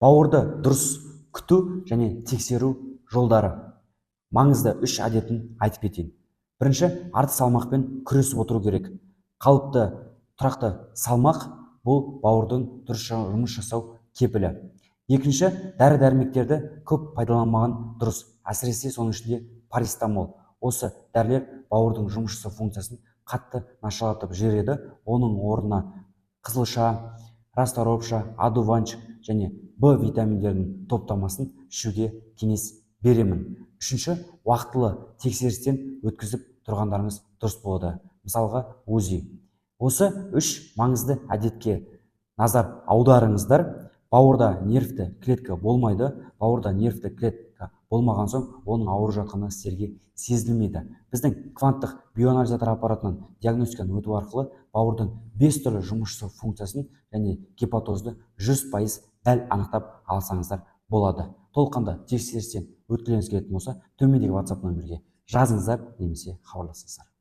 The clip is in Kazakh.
Бауырды дұрыс күту және тексеру жолдары. Маңызды 3 әдетін айтып кетейін. Бірінші, артық салмақпен күресіп отыру керек. Қалыпты, тұрақты салмақ бұл бауырдың дұрыс жұмыс жасау кепілі. Екінші, дәрі-дәрмектерді көп пайдаланмаған дұрыс, әсіресе соның ішінде парацетамол. Осы дәрілер бауырдың жұмыс жасау функциясын қатты нашарлатып жібереді. Оның орнына қызылша, расторопша, одуванчик және В витаминдерінің топтамасын ішуге кеңес беремін. Үшінші, уақытылы тексерістен өткізіп тұрғандарыңыз дұрыс болады. Мысалға, УЗИ. Осы 3 маңызды әдетке назар аударыңыздар. Бауырда нервті клетка болмайды. Бауырда нервті клетка болмаған соң, оның ауырып жатқаны сіздерге сезілмейді. Біздің кванттық биоанализатор аппаратынан диагностиканы өту арқылы бауырдың 5 түрлі жұмыс жасау функциясын және гепатозды 100% дәл анықтап алсаңыздар болады. Толыққанды тексерістен өткізгіңіз келетін болса, төмендегі WhatsApp нөмірге жазыңыздар немесе хабарласыңыздар.